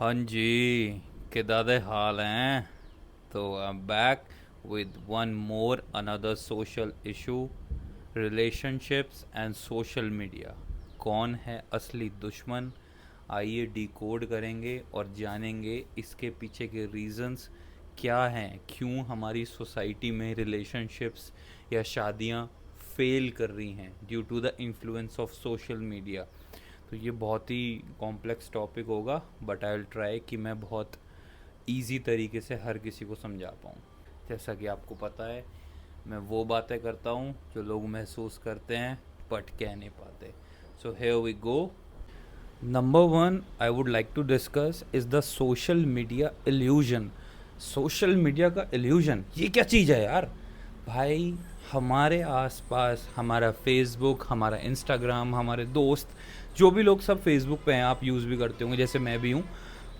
हाँ जी, किदा दे हाल हैं? तो I am back with one more another social issue, relationships and social media. कौन है असली दुश्मन? आइए डिकोड करेंगे और जानेंगे इसके पीछे के रीजंस क्या हैं, क्यों हमारी सोसाइटी में रिलेशनशिप्स या शादियां फेल कर रही हैं due to the influence of social media. तो ये बहुत ही कॉम्प्लेक्स टॉपिक होगा, बट आई विल ट्राई कि मैं बहुत इजी तरीके से हर किसी को समझा पाऊँ। जैसा कि आपको पता है, मैं वो बातें करता हूँ जो लोग महसूस करते हैं बट कह नहीं पाते। So here we go. Number one I would like to discuss is the social media illusion. Social media का इल्यूजन ये क्या चीज़ है यार? भाई, हमारे आसपास हमारा फेसबुक, हमारा इंस्टाग्राम, हमारे दोस्त, जो भी लोग सब फेसबुक पे हैं, आप यूज़ भी करते होंगे जैसे मैं भी हूँ।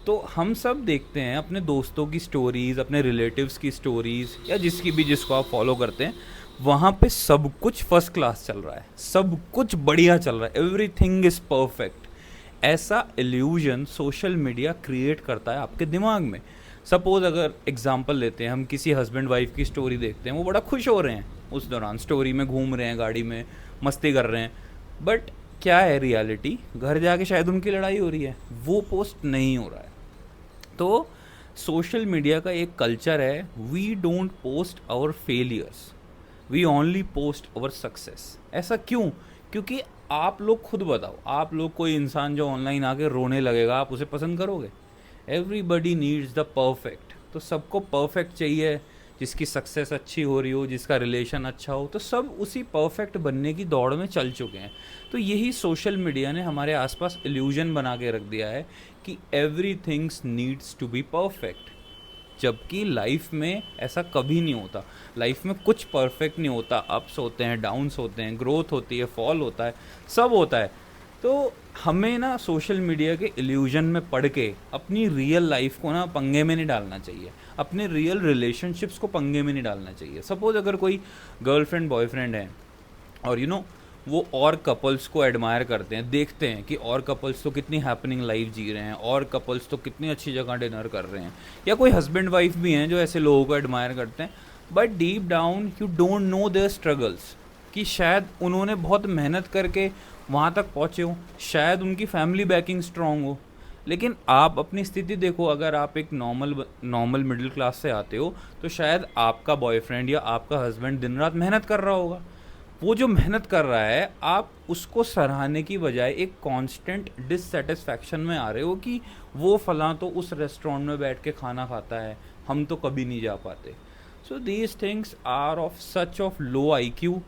तो हम सब देखते हैं अपने दोस्तों की स्टोरीज़, अपने रिलेटिव्स की स्टोरीज़, या जिसकी भी, जिसको आप फॉलो करते हैं, वहाँ पे सब कुछ फर्स्ट क्लास चल रहा है, सब कुछ बढ़िया चल रहा है, एवरीथिंग इज़ परफेक्ट। ऐसा इल्यूजन सोशल मीडिया क्रिएट करता है आपके दिमाग में। सपोज अगर एग्जांपल लेते हैं, हम किसी हस्बैंड वाइफ की स्टोरी देखते हैं, वो बड़ा खुश हो रहे हैं उस दौरान, स्टोरी में घूम रहे हैं, गाड़ी में मस्ती कर रहे हैं, बट क्या है रियलिटी? घर जाके शायद उनकी लड़ाई हो रही है, वो पोस्ट नहीं हो रहा है। तो सोशल मीडिया का एक कल्चर है, we don't post our failures, we only post our success. ऐसा क्यों? क्योंकि आप लोग खुद बताओ, आप लोग कोई इंसान जो ऑनलाइन आके रोने लगेगा, आप उसे पसंद करोगे? Everybody needs the perfect. तो सबको परफेक्ट चाहिए, जिसकी सक्सेस अच्छी हो रही हो, जिसका रिलेशन अच्छा हो, तो सब उसी परफेक्ट बनने की दौड़ में चल चुके हैं। तो यही सोशल मीडिया ने हमारे आसपास इल्यूजन बना के रख दिया है कि every things needs to be perfect, जबकि लाइफ में ऐसा कभी नहीं होता। लाइफ में कुछ परफेक्ट नहीं होता, अप्स होते हैं, डाउन्स होते हैं, ग्रोथ होती है, फॉल होता है, सब होता है। तो हमें ना सोशल मीडिया के इल्यूजन में पड़ के अपनी रियल लाइफ को ना पंगे में नहीं डालना चाहिए, अपने रियल रिलेशनशिप्स को पंगे में नहीं डालना चाहिए। सपोज अगर कोई गर्लफ्रेंड बॉयफ्रेंड है और वो और कपल्स को एडमायर करते हैं, देखते हैं कि और कपल्स तो कितनी हैपनिंग लाइफ जी रहे हैं, और कपल्स तो कितनी अच्छी जगह डिनर कर रहे हैं, या कोई हस्बैंड वाइफ भी हैं जो ऐसे लोगों को एडमायर करते हैं, but deep down you don't know there struggles, कि शायद उन्होंने बहुत मेहनत करके वहाँ तक पहुँचे हो, शायद उनकी फैमिली बैकिंग स्ट्रांग हो। लेकिन आप अपनी स्थिति देखो, अगर आप एक नॉर्मल मिडिल क्लास से आते हो, तो शायद आपका बॉयफ्रेंड या आपका हस्बैंड दिन रात मेहनत कर रहा होगा। वो जो मेहनत कर रहा है, आप उसको सराहने की बजाय एक कांस्टेंट डिससेटिस्फैक्शन में आ रहे हो कि वो फलां तो उस रेस्टोरेंट में बैठ के खाना खाता है, हम तो कभी नहीं जा पाते। So these things are of such of low IQ।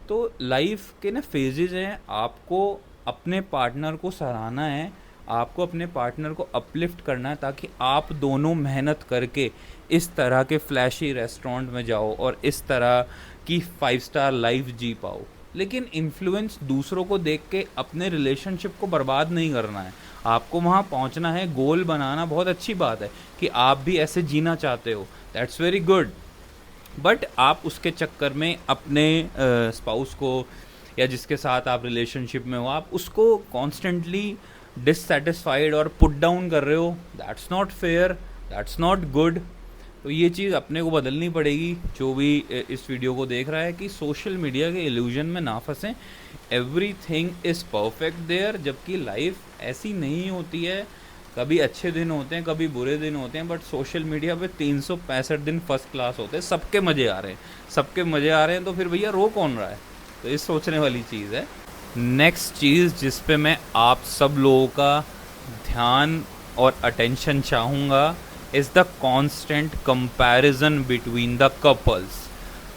तो लाइफ के ना फेजेस हैं, आपको अपने पार्टनर को सराहना है, आपको अपने पार्टनर को अपलिफ्ट करना है, ताकि आप दोनों मेहनत करके इस तरह के फ्लैशी रेस्टोरेंट में जाओ और इस तरह की 5 स्टार लाइफ जी पाओ। लेकिन इन्फ्लुएंस दूसरों को देख के अपने रिलेशनशिप को बर्बाद नहीं करना है, आपको वहाँ पहुँचना है, गोल बनाना बहुत अच्छी बात है कि आप भी ऐसे जीना चाहते हो, दैट्स वेरी गुड। बट आप उसके चक्कर में अपने स्पाउस को, या जिसके साथ आप रिलेशनशिप में हो, आप उसको कॉन्स्टेंटली डिससेटिस्फाइड और पुट डाउन कर रहे हो, that's not fair, that's not good. तो ये चीज़ अपने को बदलनी पड़ेगी, जो भी इस वीडियो को देख रहा है, कि सोशल मीडिया के इल्यूजन में ना फंसें। Everything is perfect there, जबकि लाइफ ऐसी नहीं होती है। कभी अच्छे दिन होते हैं, कभी बुरे दिन होते हैं, बट सोशल मीडिया पे 365 दिन फर्स्ट क्लास होते हैं, सबके मज़े आ रहे हैं, सबके मज़े आ रहे हैं, तो फिर भैया रो कौन रहा है? तो ये सोचने वाली चीज़ है। नेक्स्ट चीज़ जिस पे मैं आप सब लोगों का ध्यान और अटेंशन चाहूँगा is the constant comparison between the couples.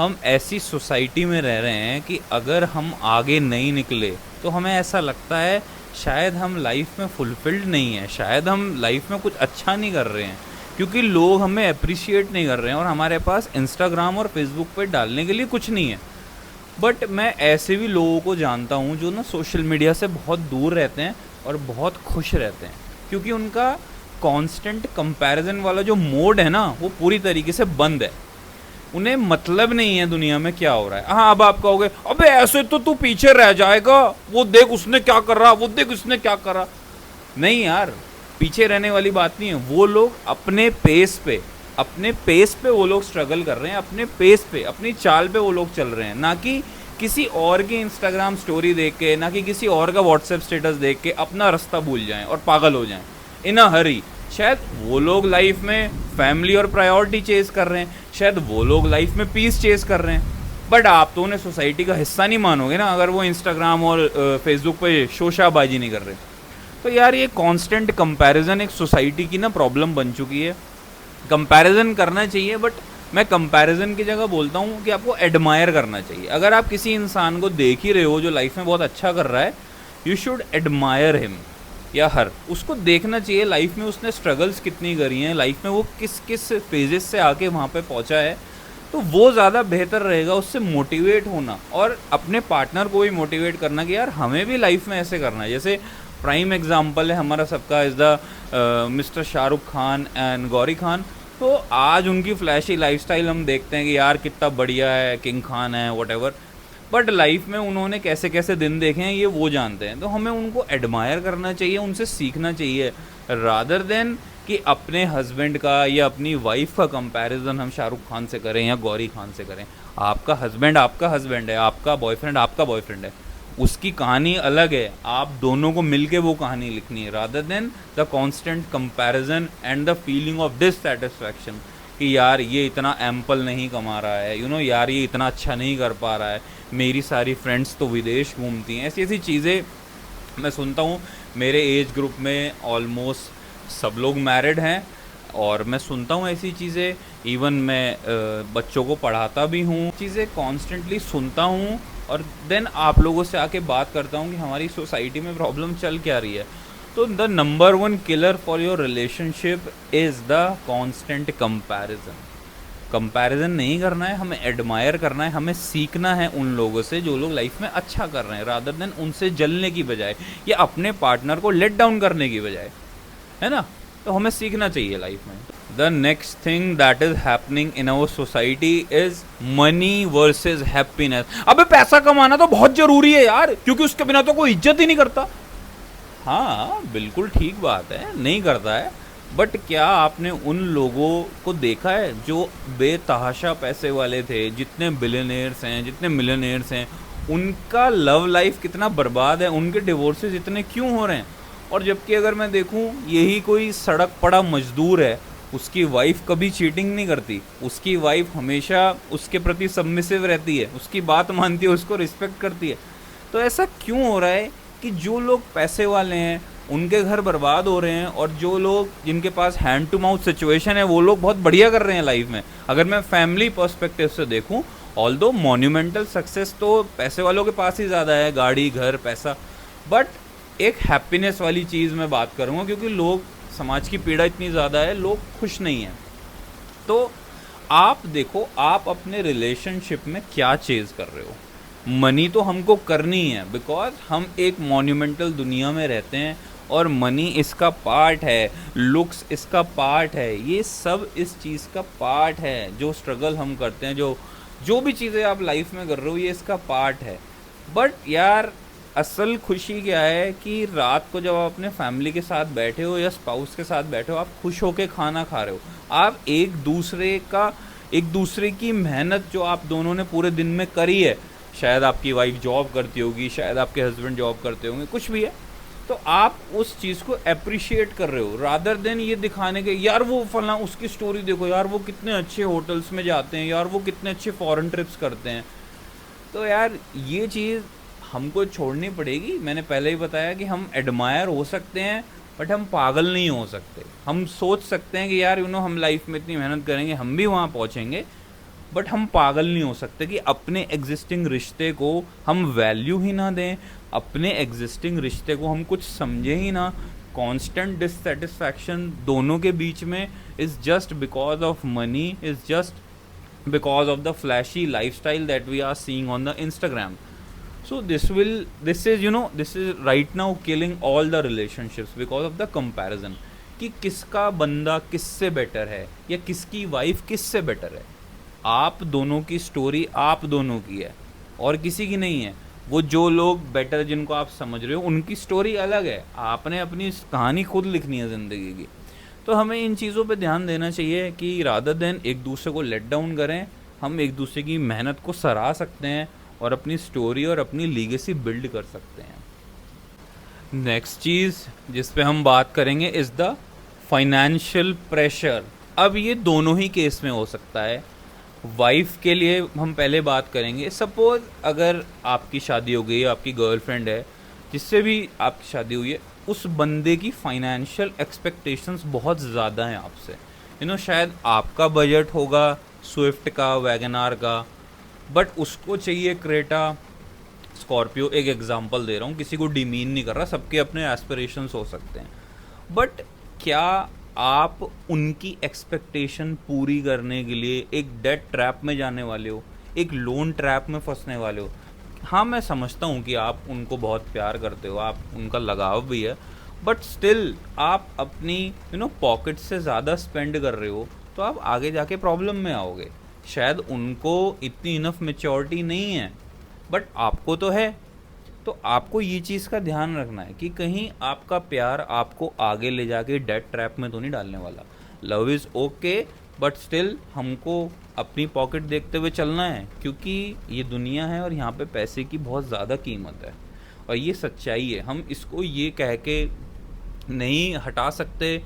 हम ऐसी सोसाइटी में रह रहे हैं कि अगर हम आगे नहीं निकले तो हमें ऐसा लगता है शायद हम लाइफ में फुलफिल्ड नहीं है, शायद हम लाइफ में कुछ अच्छा नहीं कर रहे हैं, क्योंकि लोग हमें अप्रिशिएट नहीं कर रहे हैं और हमारे पास इंस्टाग्राम और फेसबुक पे डालने के लिए कुछ नहीं है। बट मैं ऐसे भी लोगों को जानता हूँ जो ना सोशल मीडिया से बहुत दूर रहते हैं और बहुत खुश रहते हैं, क्योंकि उनका कांस्टेंट कंपैरिजन वाला जो मोड है ना, वो पूरी तरीके से बंद है। उन्हें मतलब नहीं है दुनिया में क्या हो रहा है। हाँ, अब आप कहोगे अबे ऐसे तो तू पीछे रह जाएगा, वो देख उसने क्या कर रहा, वो देख उसने क्या कर रहा। नहीं यार, पीछे रहने वाली बात नहीं है। वो लोग अपने पेस पे वो लोग स्ट्रगल कर रहे हैं, अपने पेस पे, अपनी चाल पे वो लोग चल रहे हैं, ना कि किसी और की इंस्टाग्राम स्टोरी देख के, ना कि किसी और का व्हाट्सएप स्टेटस देख के अपना रास्ता भूल जाएं और पागल हो जाएं इन अ हरी। शायद वो लोग लाइफ में फैमिली और प्रायोरिटी चेज कर रहे हैं, शायद वो लोग लाइफ में पीस चेज कर रहे हैं, बट आप तो उन्हें सोसाइटी का हिस्सा नहीं मानोगे ना अगर वो इंस्टाग्राम और फेसबुक पे शोशाबाजी नहीं कर रहे। तो यार ये कांस्टेंट कंपैरिजन एक सोसाइटी की ना प्रॉब्लम बन चुकी है। कंपैरिजन करना चाहिए, बट मैं कंपैरिजन की जगह बोलता हूँ कि आपको एडमायर करना चाहिए। अगर आप किसी इंसान को देख ही रहे हो जो लाइफ में बहुत अच्छा कर रहा है, यू शुड एडमायर हिम या हर। उसको देखना चाहिए लाइफ में उसने स्ट्रगल्स कितनी करी हैं, लाइफ में वो किस किस फेजेस से आके वहाँ पे पहुँचा है, तो वो ज़्यादा बेहतर रहेगा उससे मोटिवेट होना और अपने पार्टनर को भी मोटिवेट करना कि यार हमें भी लाइफ में ऐसे करना है। जैसे प्राइम एग्जाम्पल है हमारा सबका is the mister Shahrukh Khan and Gauri Khan. तो आज उनकी फ्लैशी लाइफस्टाइल हम देखते हैं कि यार कितना बढ़िया है, किंग खान है, वॉटेवर, बट लाइफ में उन्होंने कैसे कैसे दिन देखे हैं ये वो जानते हैं। तो हमें उनको एडमायर करना चाहिए, उनसे सीखना चाहिए, रादर देन कि अपने हस्बैंड का या अपनी वाइफ का कंपैरिजन हम शाहरुख खान से करें या गौरी खान से करें। आपका हस्बैंड है, आपका बॉयफ्रेंड है, उसकी कहानी अलग है, आप दोनों को मिलके वो कहानी लिखनी है, rather than the constant comparison and the feeling of dissatisfaction कि यार ये इतना एम्पल नहीं कमा रहा है, यार ये इतना अच्छा नहीं कर पा रहा है, मेरी सारी फ्रेंड्स तो विदेश घूमती हैं। ऐसी ऐसी चीज़ें मैं सुनता हूँ। मेरे एज ग्रुप में ऑलमोस्ट सब लोग मैरिड हैं और मैं सुनता हूँ ऐसी चीज़ें। इवन मैं बच्चों को पढ़ाता भी हूँ, चीज़ें कॉन्स्टेंटली सुनता हूँ और देन आप लोगों से आके बात करता हूँ कि हमारी सोसाइटी में प्रॉब्लम चल क्या रही है। तो the number one killer for your relationship is the constant comparison नहीं करना है, हमें एडमायर करना है, हमें सीखना है उन लोगों से जो लोग लाइफ में अच्छा कर रहे हैं, रादर देन उनसे जलने की बजाय या अपने पार्टनर को लेट डाउन करने की बजाय, है ना। तो हमें सीखना चाहिए लाइफ में। The next thing that is happening in our society is money versus happiness. अबे पैसा कमाना तो बहुत जरूरी है यार, क्योंकि उसके बिना तो कोई इज्जत ही नहीं करता। हाँ बिल्कुल ठीक बात है, नहीं करता है, बट क्या आपने उन लोगों को देखा है जो बेतहाशा पैसे वाले थे, जितने बिलियनियर्स हैं, जितने मिलियनियर्स हैं, उनका लव लाइफ कितना बर्बाद है, उनके डिवोर्सेस इतने क्यों हो रहे हैं। और जबकि अगर मैं देखूं यही कोई सड़क पड़ा मजदूर है, उसकी वाइफ कभी चीटिंग नहीं करती, उसकी वाइफ हमेशा उसके प्रति सबमिसिव रहती है, उसकी बात मानती है, उसको रिस्पेक्ट करती है। तो ऐसा क्यों हो रहा है कि जो लोग पैसे वाले हैं उनके घर बर्बाद हो रहे हैं और जो लोग जिनके पास हैंड टू माउथ सिचुएशन है वो लोग बहुत बढ़िया कर रहे हैं लाइफ में। अगर मैं फैमिली पर्सपेक्टिव से देखूं, ऑल्दो मोन्यूमेंटल सक्सेस तो पैसे वालों के पास ही ज़्यादा है, गाड़ी, घर, पैसा, बट एक हैप्पीनेस वाली चीज़ मैं बात करूँगा, क्योंकि लोग, समाज की पीड़ा इतनी ज़्यादा है, लोग खुश नहीं हैं। तो आप देखो आप अपने रिलेशनशिप में क्या चेज़ कर रहे हो। मनी तो हमको करनी है बिकॉज हम एक मॉन्यूमेंटल दुनिया में रहते हैं और मनी इसका पार्ट है, लुक्स इसका पार्ट है, ये सब इस चीज़ का पार्ट है। जो स्ट्रगल हम करते हैं, जो भी चीज़ें आप लाइफ में कर रहे हो, ये इसका पार्ट है। बट यार असल खुशी क्या है कि रात को जब आप अपने फैमिली के साथ बैठे हो या स्पाउस के साथ बैठे हो, आप खुश होके खाना खा रहे हो, आप एक दूसरे की मेहनत जो आप दोनों ने पूरे दिन में करी है, शायद आपकी वाइफ जॉब करती होगी, शायद आपके हस्बैंड जॉब करते होंगे, कुछ भी है, तो आप उस चीज़ को अप्रिशिएट कर रहे हो, रादर देन ये दिखाने के यार वो फला उसकी स्टोरी देखो, यार वो कितने अच्छे होटल्स में जाते हैं, यार वो कितने अच्छे फॉरेन ट्रिप्स करते हैं। तो यार ये चीज़ हमको छोड़नी पड़ेगी। मैंने पहले ही बताया कि हम एडमायर हो सकते हैं बट हम पागल नहीं हो सकते। हम सोच सकते हैं कि यार हम लाइफ में इतनी मेहनत करेंगे, हम भी वहाँ पहुँचेंगे, बट हम पागल नहीं हो सकते कि अपने एग्जिस्टिंग रिश्ते को हम वैल्यू ही ना दें, अपने एग्जिस्टिंग रिश्ते को हम कुछ समझे ही ना। कांस्टेंट डिससेटिस्फैक्शन दोनों के बीच में is just because of money, is just because of the flashy lifestyle that we are seeing on the Instagram. So this is right now killing all the relationships because of the comparison कि किसका बंदा किससे better है या किसकी wife किससे better है। आप दोनों की स्टोरी आप दोनों की है और किसी की नहीं है। वो जो लोग बेटर जिनको आप समझ रहे हो उनकी स्टोरी अलग है, आपने अपनी कहानी खुद लिखनी है ज़िंदगी की। तो हमें इन चीज़ों पे ध्यान देना चाहिए कि रादर देन एक दूसरे को लेट डाउन करें, हम एक दूसरे की मेहनत को सराह सकते हैं और अपनी स्टोरी और अपनी लीगेसी बिल्ड कर सकते हैं। नेक्स्ट चीज़ जिस पे हम बात करेंगे इज़ द फाइनेंशियल प्रेशर। अब ये दोनों ही केस में हो सकता है। वाइफ के लिए हम पहले बात करेंगे। सपोज अगर आपकी शादी हो गई, आपकी गर्लफ्रेंड है, जिससे भी आपकी शादी हुई है, उस बंदे की फाइनेंशियल एक्सपेक्टेशंस बहुत ज़्यादा हैं आपसे। शायद आपका बजट होगा स्विफ्ट का, वैगनार का, बट उसको चाहिए क्रेटा, स्कॉर्पियो। एक एग्जांपल दे रहा हूँ, किसी को डिमीन नहीं कर रहा, सबके अपने एस्पिरेशंस हो सकते हैं। बट क्या आप उनकी एक्सपेक्टेशन पूरी करने के लिए एक डेट ट्रैप में जाने वाले हो, एक लोन ट्रैप में फंसने वाले हो? हाँ, मैं समझता हूँ कि आप उनको बहुत प्यार करते हो, आप उनका लगाव भी है, बट स्टिल आप अपनी पॉकेट से ज़्यादा स्पेंड कर रहे हो, तो आप आगे जाके प्रॉब्लम में आओगे। शायद उनको इतनी इनफ मेच्योरिटी नहीं है, बट आपको तो है। तो आपको ये चीज़ का ध्यान रखना है कि कहीं आपका प्यार आपको आगे ले जाके डेट ट्रैप में तो नहीं डालने वाला। Love is okay, but still हमको अपनी पॉकेट देखते हुए चलना है, क्योंकि ये दुनिया है और यहाँ पे पैसे की बहुत ज़्यादा कीमत है और ये सच्चाई है। हम इसको ये कह के नहीं हटा सकते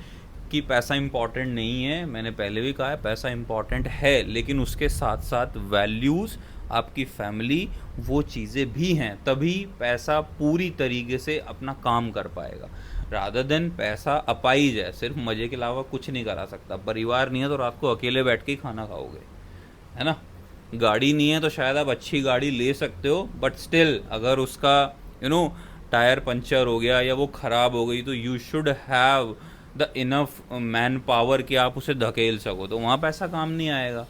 कि पैसा इम्पॉर्टेंट नहीं है। मैंने पहले भी कहा है पैसा इम्पॉर्टेंट है, लेकिन उसके साथ साथ वैल्यूज़, आपकी फैमिली, वो चीज़ें भी हैं, तभी पैसा पूरी तरीके से अपना काम कर पाएगा। रादर देन पैसा अपाई जाए, सिर्फ मज़े के अलावा कुछ नहीं करा सकता। परिवार नहीं है तो रात को अकेले बैठ के ही खाना खाओगे, है ना? गाड़ी नहीं है तो शायद आप अच्छी गाड़ी ले सकते हो, बट स्टिल अगर उसका टायर पंचर हो गया या वो ख़राब हो गई, तो you should have the enough man power कि आप उसे धकेल सको, तो वहाँ पैसा काम नहीं आएगा।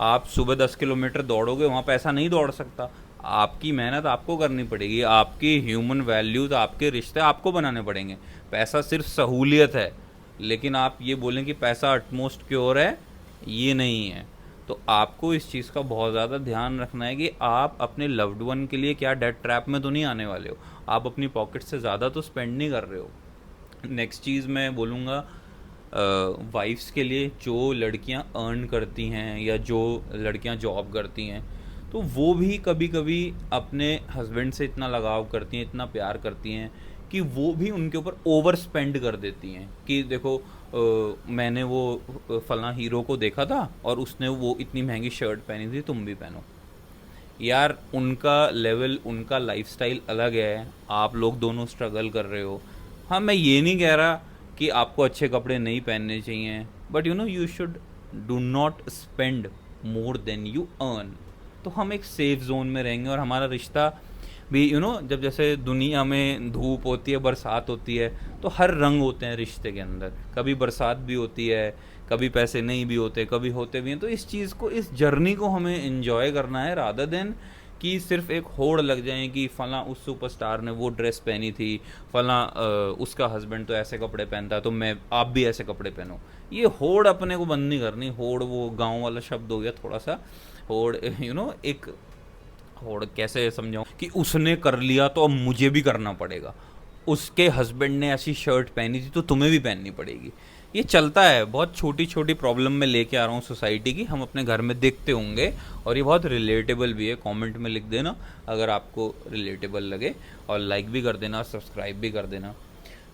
आप सुबह 10 किलोमीटर दौड़ोगे, वहाँ पैसा नहीं दौड़ सकता। आपकी मेहनत आपको करनी पड़ेगी, आपकी ह्यूमन वैल्यूज़, आपके रिश्ते आपको बनाने पड़ेंगे। पैसा सिर्फ सहूलियत है, लेकिन आप ये बोलें कि पैसा अटमोस्ट क्योर है, ये नहीं है। तो आपको इस चीज़ का बहुत ज़्यादा ध्यान रखना है कि आप अपने लव्ड वन के लिए क्या डेट ट्रैप में तो नहीं आने वाले हो, आप अपनी पॉकेट से ज़्यादा तो स्पेंड नहीं कर रहे हो। नेक्स्ट चीज़ मैं बोलूँगा, वाइफ्स के लिए, जो लड़कियां अर्न करती हैं या जो लड़कियां जॉब करती हैं, तो वो भी कभी कभी अपने हस्बैंड से इतना लगाव करती हैं, इतना प्यार करती हैं कि वो भी उनके ऊपर ओवर स्पेंड कर देती हैं कि देखो मैंने वो फलां हीरो को देखा था और उसने वो इतनी महंगी शर्ट पहनी थी, तुम भी पहनो। यार उनका लेवल, उनका लाइफस्टाइल अलग है, आप लोग दोनों स्ट्रगल कर रहे हो। हाँ, मैं ये नहीं कह रहा कि आपको अच्छे कपड़े नहीं पहनने चाहिए, but you should do not spend more than you earn. तो हम एक सेफ जोन में रहेंगे और हमारा रिश्ता भी जब जैसे दुनिया में धूप होती है, बरसात होती है, तो हर रंग होते हैं रिश्ते के अंदर। कभी बरसात भी होती है, कभी पैसे नहीं भी होते, कभी होते भी हैं। तो इस चीज़ को, इस जर्नी को हमें एंजॉय करना है, रादर देन कि सिर्फ एक होड़ लग जाए कि फलां उस सुपरस्टार ने वो ड्रेस पहनी थी, फलां उसका हस्बैंड तो ऐसे कपड़े पहनता है, तो आप भी ऐसे कपड़े पहनो। ये होड़ अपने को बंद नहीं करनी। होड़ वो गांव वाला शब्द हो गया थोड़ा सा। होड़ एक होड़ कैसे समझाऊं कि उसने कर लिया तो अब मुझे भी करना पड़ेगा, उसके हस्बैंड ने ऐसी शर्ट पहनी थी तो तुम्हें भी पहननी पड़ेगी। ये चलता है, बहुत छोटी छोटी प्रॉब्लम में लेके आ रहा हूँ सोसाइटी की, हम अपने घर में देखते होंगे, और ये बहुत रिलेटेबल भी है। कमेंट में लिख देना अगर आपको रिलेटेबल लगे, और लाइक भी कर देना, सब्सक्राइब भी कर देना,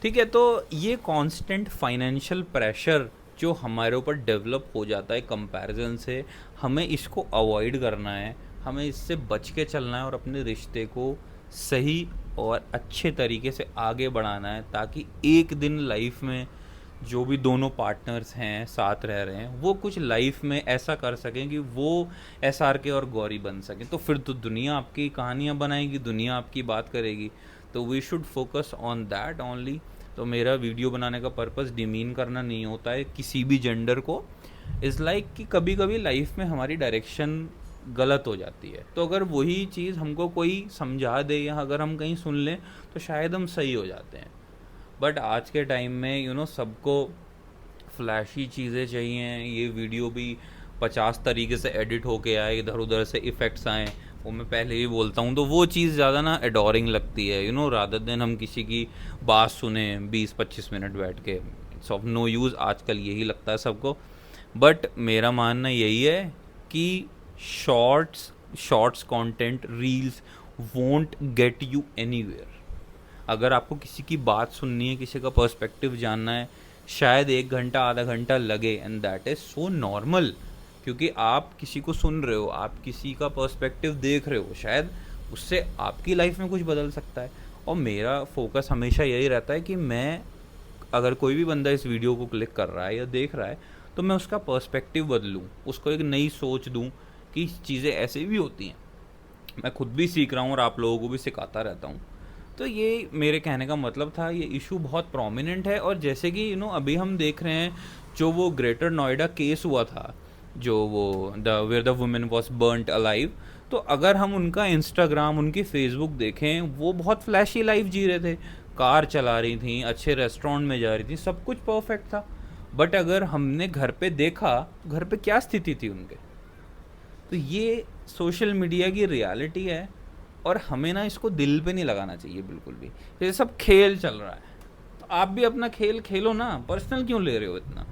ठीक है? तो ये कांस्टेंट फाइनेंशियल प्रेशर जो हमारे ऊपर डेवलप हो जाता है कंपैरिजन से, हमें इसको अवॉइड करना है, हमें इससे बच के चलना है और अपने रिश्ते को सही और अच्छे तरीके से आगे बढ़ाना है, ताकि एक दिन लाइफ में जो भी दोनों पार्टनर्स हैं, साथ रह रहे हैं, वो कुछ लाइफ में ऐसा कर सकें कि वो SRK और गौरी बन सकें। तो फिर तो दुनिया आपकी कहानियाँ बनाएगी, दुनिया आपकी बात करेगी। तो we should focus on that only. तो मेरा वीडियो बनाने का पर्पस डिमीन करना नहीं होता है किसी भी जेंडर को। इज़ लाइक कि कभी कभी लाइफ में हमारी डायरेक्शन गलत हो जाती है, तो अगर वही चीज़ हमको कोई समझा दे या अगर हम कहीं सुन लें तो शायद हम सही हो जाते हैं। बट आज के टाइम में सबको फ्लैशी चीज़ें चाहिए। ये वीडियो भी 50 तरीके से एडिट होके आए, इधर उधर से इफ़ेक्ट्स आए, वो मैं पहले ही बोलता हूँ, तो वो चीज़ ज़्यादा ना एडोरिंग लगती है, रादर देन हम किसी की बात सुने 20-25 मिनट बैठ के। इट्स ऑफ नो यूज़, आजकल यही लगता है सबको। बट मेरा मानना यही है कि shorts shorts content, reels won't get you anywhere. अगर आपको किसी की बात सुननी है, किसी का पर्सपेक्टिव जानना है, शायद 1 घंटा आधा घंटा लगे, and that is so normal. क्योंकि आप किसी को सुन रहे हो, आप किसी का पर्सपेक्टिव देख रहे हो, शायद उससे आपकी लाइफ में कुछ बदल सकता है। और मेरा फोकस हमेशा यही रहता है कि मैं, अगर कोई भी बंदा इस वीडियो को क्लिक कर रहा है या देख रहा है, तो मैं उसका पर्सपेक्टिव बदलूँ, उसको एक नई सोच दूँ कि चीज़ें ऐसे भी होती हैं। मैं खुद भी सीख रहा हूँ और आप लोगों को भी सिखाता रहता हूँ। तो ये मेरे कहने का मतलब था, ये इशू बहुत प्रोमिनेंट है। और जैसे कि अभी हम देख रहे हैं, जो वो ग्रेटर नोएडा केस हुआ था, जो वो where the women was burnt alive, तो अगर हम उनका इंस्टाग्राम, उनकी फेसबुक देखें, वो बहुत फ्लैशी लाइफ जी रहे थे, कार चला रही थी, अच्छे रेस्टोरेंट में जा रही थी, सब कुछ परफेक्ट था। बट अगर हमने घर पे देखा, घर पे क्या स्थिति थी उनके। तो ये सोशल मीडिया की रियलिटी है, और हमें ना इसको दिल पे नहीं लगाना चाहिए बिल्कुल भी। ये सब खेल चल रहा है, तो आप भी अपना खेल खेलो ना, पर्सनल क्यों ले रहे हो इतना।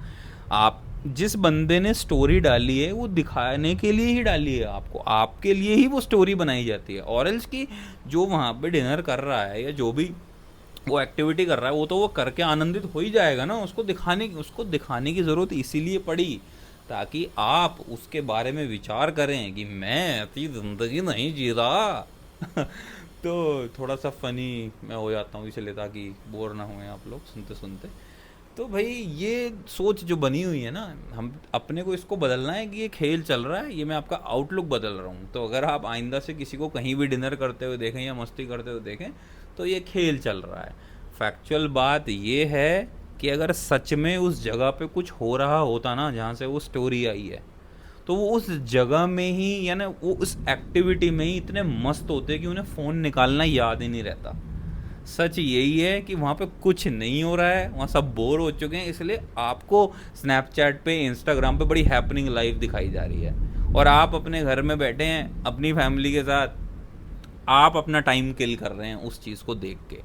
आप, जिस बंदे ने स्टोरी डाली है वो दिखाने के लिए ही डाली है आपको, आपके लिए ही वो स्टोरी बनाई जाती है। और एल्स की जो वहाँ पे डिनर कर रहा है या जो भी वो एक्टिविटी कर रहा है, वो तो वो करके आनंदित हो ही जाएगा ना। उसको दिखाने की ज़रूरत इसीलिए पड़ी, ताकि आप उसके बारे में विचार करें कि मैं ऐसी ज़िंदगी नहीं जी रहा। तो थोड़ा सा फनी मैं हो जाता हूँ इसलिए, ताकि बोर ना हुए आप लोग सुनते सुनते। तो भाई ये सोच जो बनी हुई है ना, हम अपने को इसको बदलना है कि ये खेल चल रहा है, ये मैं आपका आउटलुक बदल रहा हूँ। तो अगर आप आइंदा से किसी को कहीं भी डिनर करते हुए देखें या मस्ती करते हुए देखें, तो ये खेल चल रहा है। फैक्चुअल बात ये है कि अगर सच में उस जगह पे कुछ हो रहा होता ना, जहाँ से वो स्टोरी आई है, तो वो उस जगह में ही, या ना वो उस एक्टिविटी में ही इतने मस्त होते कि उन्हें फ़ोन निकालना याद ही नहीं रहता। सच यही है कि वहाँ पे कुछ नहीं हो रहा है, वहाँ सब बोर हो चुके हैं, इसलिए आपको स्नैपचैट पे, इंस्टाग्राम पे बड़ी हैपनिंग लाइफ दिखाई जा रही है, और आप अपने घर में बैठे हैं अपनी फैमिली के साथ, आप अपना टाइम किल कर रहे हैं उस चीज़ को देख के,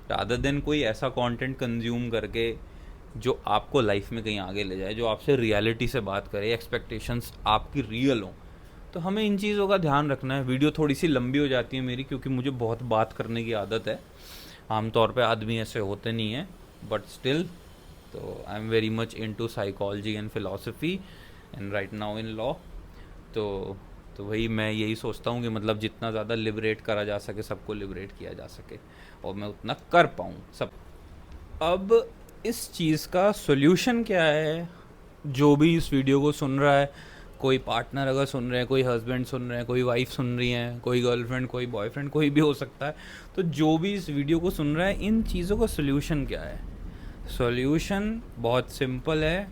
रादर देन कोई ऐसा कंटेंट कंज्यूम करके जो आपको लाइफ में कहीं आगे ले जाए, जो आपसे रियलिटी से बात करे, एक्सपेक्टेशंस आपकी रियल हो। तो हमें इन चीज़ों का ध्यान रखना है। वीडियो थोड़ी सी लंबी हो जाती है मेरी, क्योंकि मुझे बहुत बात करने की आदत है। आमतौर पे आदमी ऐसे होते नहीं हैं, बट स्टिल, तो I am very much into psychology and philosophy, and right now in law. तो वही मैं यही सोचता हूँ कि मतलब जितना ज़्यादा लिबरेट करा जा सके, सबको लिबरेट किया जा सके, और मैं उतना कर पाऊँ सब। अब इस चीज़ का सोल्यूशन क्या है? जो भी इस वीडियो को सुन रहा है, कोई पार्टनर अगर सुन रहे हैं, कोई हस्बैंड सुन रहे हैं, कोई वाइफ सुन रही हैं, कोई गर्लफ्रेंड, कोई बॉयफ्रेंड, कोई भी हो सकता है, तो जो भी इस वीडियो को सुन रहा है, इन चीज़ों का सोल्यूशन क्या है? सोल्यूशन बहुत सिंपल है,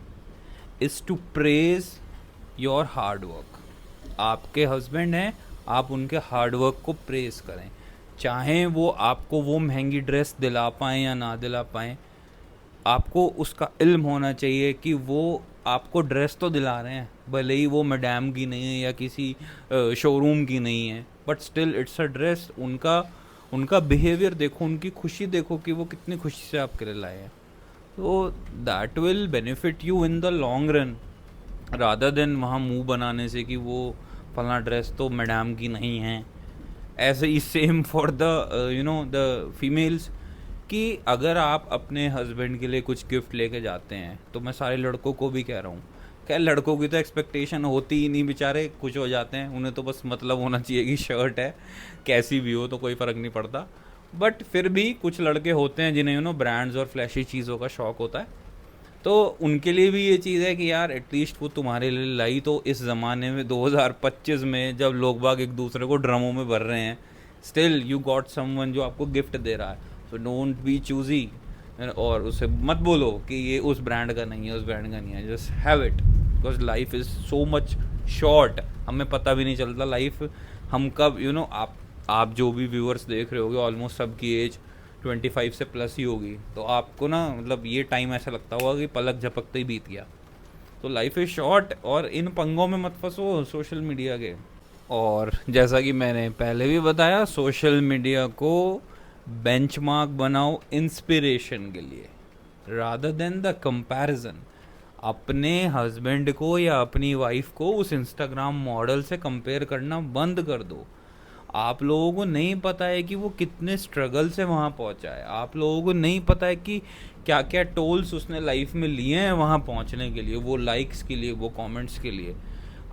is to praise your hard work. आपके हस्बैंड हैं, आप उनके हार्ड वर्क को प्रेज करें। चाहे वो आपको वो महंगी ड्रेस दिला पाएँ या ना दिला पाएँ, आपको उसका इल्म होना चाहिए कि वो आपको ड्रेस तो दिला रहे हैं, भले ही वो मैडम की नहीं है या किसी शोरूम की नहीं है, but still it's a dress. उनका बिहेवियर देखो, उनकी खुशी देखो कि वो कितनी खुशी से आपके लिए लाए हैं। तो that will benefit you in the long run, rather than वहाँ मुंह बनाने से कि वो फला ड्रेस तो मैडम की नहीं है। ऐसे ही same for the the females, कि अगर आप अपने हस्बैंड के लिए कुछ गिफ्ट लेके जाते हैं, तो मैं सारे लड़कों को भी कह रहा हूँ, क्या लड़कों की तो एक्सपेक्टेशन होती ही नहीं, बेचारे कुछ हो जाते हैं, उन्हें तो बस मतलब होना चाहिए कि शर्ट है, कैसी भी हो तो कोई फ़र्क नहीं पड़ता। बट फिर भी कुछ लड़के होते हैं जिन्हें ब्रांड्स और फ्लैशी चीज़ों का शौक़ होता है, तो उनके लिए भी ये चीज़ है कि यार एटलीस्ट वो तुम्हारे लिए लाई। तो इस ज़माने में 2025 में जब लोग बाग एक दूसरे को ड्रमों में भर रहे हैं, स्टिल यू गॉट समवन जो आपको गिफ्ट दे रहा है, सो डोंट बी चूजी, और उसे मत बोलो कि ये उस ब्रांड का नहीं है, उस ब्रांड का नहीं है। Just have it, because life is so much short, हमें पता भी नहीं चलता लाइफ हम कब आप जो भी व्यूअर्स देख रहे होगे, ऑलमोस्ट सबकी एज 25 से प्लस ही होगी, तो आपको ना मतलब ये टाइम ऐसा लगता होगा कि पलक झपकते ही बीत गया। तो लाइफ इज़ शॉर्ट, और इन पंगों में मत फंसो सोशल मीडिया के। और जैसा कि मैंने पहले भी बताया, सोशल मीडिया को बेंचमार्क बनाओ इंस्पिरेशन के लिए, रादर देन द कंपैरिजन। अपने हस्बैंड को या अपनी वाइफ को उस इंस्टाग्राम मॉडल से कंपेयर करना बंद कर दो। आप लोगों को नहीं पता है कि वो कितने स्ट्रगल से वहाँ पहुँचा है। आप लोगों को नहीं पता है कि क्या क्या टोल्स उसने लाइफ में लिए हैं वहाँ पहुँचने के लिए, वो लाइक्स के लिए, वो कमेंट्स के लिए।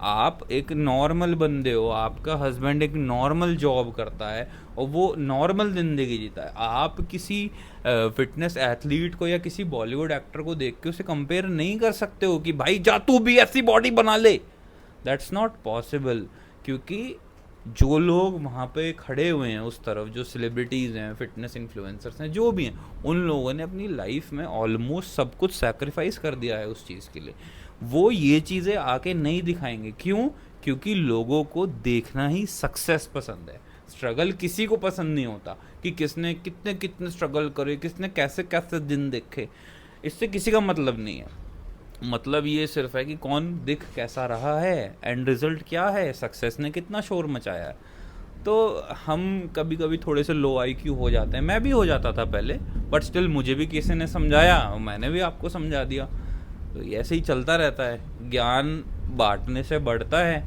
आप एक नॉर्मल बंदे हो, आपका हस्बैंड एक नॉर्मल जॉब करता है और वो नॉर्मल ज़िंदगी जीता है। आप किसी फिटनेस एथलीट को या किसी बॉलीवुड एक्टर को देख के उसे कंपेयर नहीं कर सकते हो कि भाई जा तू भी ऐसी बॉडी बना ले। दैट्स नॉट पॉसिबल, क्योंकि जो लोग वहाँ पे खड़े हुए हैं उस तरफ, जो सेलिब्रिटीज़ हैं, फिटनेस इन्फ्लुएंसर्स हैं, जो भी हैं, उन लोगों ने अपनी लाइफ में ऑलमोस्ट सब कुछ सैक्रिफाइस कर दिया है उस चीज़ के लिए। वो ये चीज़ें आके नहीं दिखाएंगे। क्यों? क्योंकि लोगों को देखना ही सक्सेस पसंद है। स्ट्रगल किसी को पसंद नहीं होता कि किसने कितने कितने स्ट्रगल करे, किसने कैसे कैसे दिन देखे। इससे किसी का मतलब नहीं है। मतलब ये सिर्फ है कि कौन दिख कैसा रहा है, एंड रिजल्ट क्या है, सक्सेस ने कितना शोर मचाया है। तो हम कभी कभी थोड़े से लो आईक्यू हो जाते हैं। मैं भी हो जाता था पहले, बट स्टिल मुझे भी किसी ने समझाया और मैंने भी आपको समझा दिया। तो ये ऐसे ही चलता रहता है। ज्ञान बांटने से बढ़ता है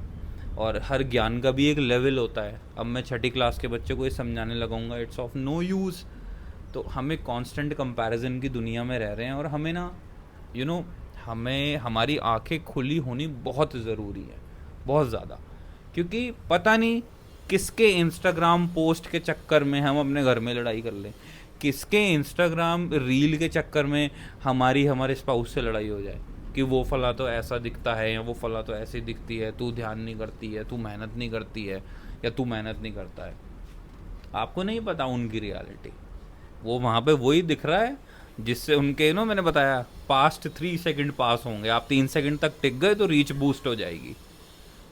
और हर ज्ञान का भी एक लेवल होता है। अब मैं 6ठी क्लास के बच्चे को ये समझाने लगाऊंगा, इट्स ऑफ नो यूज़। तो हम एक कांस्टेंट कंपैरिजन की दुनिया में रह रहे हैं और हमें ना हमें हमारी आंखें खुली होनी बहुत ज़रूरी है, बहुत ज़्यादा। क्योंकि पता नहीं किसके इंस्टाग्राम पोस्ट के चक्कर में हम अपने घर में लड़ाई कर लें, किसके इंस्टाग्राम रील के चक्कर में हमारे स्पाउस से लड़ाई हो जाए कि वो फला तो ऐसा दिखता है या वो फला तो ऐसी दिखती है, तू ध्यान नहीं करती है, तू मेहनत नहीं करती है, या तू मेहनत नहीं करता है। आपको नहीं पता उनकी रियलिटी। वो वहाँ पे वही दिख रहा है जिससे उनके मैंने बताया पास्ट 3 सेकंड पास होंगे, आप 3 सेकंड तक टिक गए तो रीच बूस्ट हो जाएगी।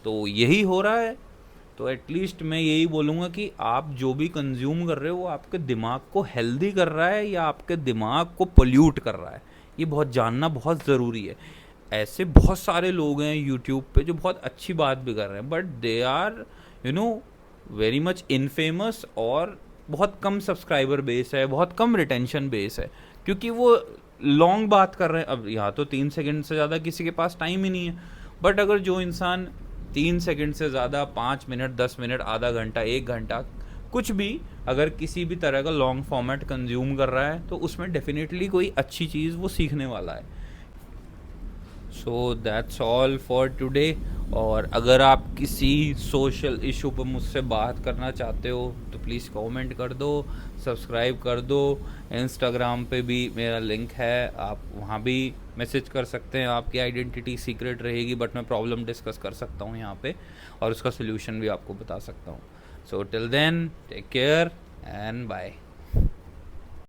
तो यही हो रहा है। तो एटलीस्ट मैं यही बोलूँगा कि आप जो भी कंज्यूम कर रहे हो वो आपके दिमाग को हेल्दी कर रहा है या आपके दिमाग को पोल्यूट कर रहा है, ये बहुत जानना बहुत ज़रूरी है। ऐसे बहुत सारे लोग हैं यूट्यूब पे जो बहुत अच्छी बात भी कर रहे हैं, but they are very much infamous, और बहुत कम सब्सक्राइबर बेस है, बहुत कम रिटेंशन बेस है, क्योंकि वो लॉन्ग बात कर रहे हैं। अब यहाँ तो 3 सेकंड से ज़्यादा किसी के पास टाइम ही नहीं है। बट अगर जो इंसान 3 सेकंड से ज़्यादा 5 मिनट, 10 मिनट, आधा घंटा, 1 घंटा, कुछ भी अगर किसी भी तरह का लॉन्ग फॉर्मेट कंज्यूम कर रहा है तो उसमें डेफिनेटली कोई अच्छी चीज़ वो सीखने वाला है। So that's all for today. और अगर आप किसी सोशल इशू पर मुझसे बात करना चाहते हो तो प्लीज़ कमेंट कर दो, सब्सक्राइब कर दो। इंस्टाग्राम पे भी मेरा लिंक है, आप वहाँ भी मैसेज कर सकते हैं। आपकी आइडेंटिटी सीक्रेट रहेगी, बट मैं प्रॉब्लम डिस्कस कर सकता हूँ यहाँ पे और उसका सोल्यूशन भी आपको बता सकता हूँ। So till then, take care and bye.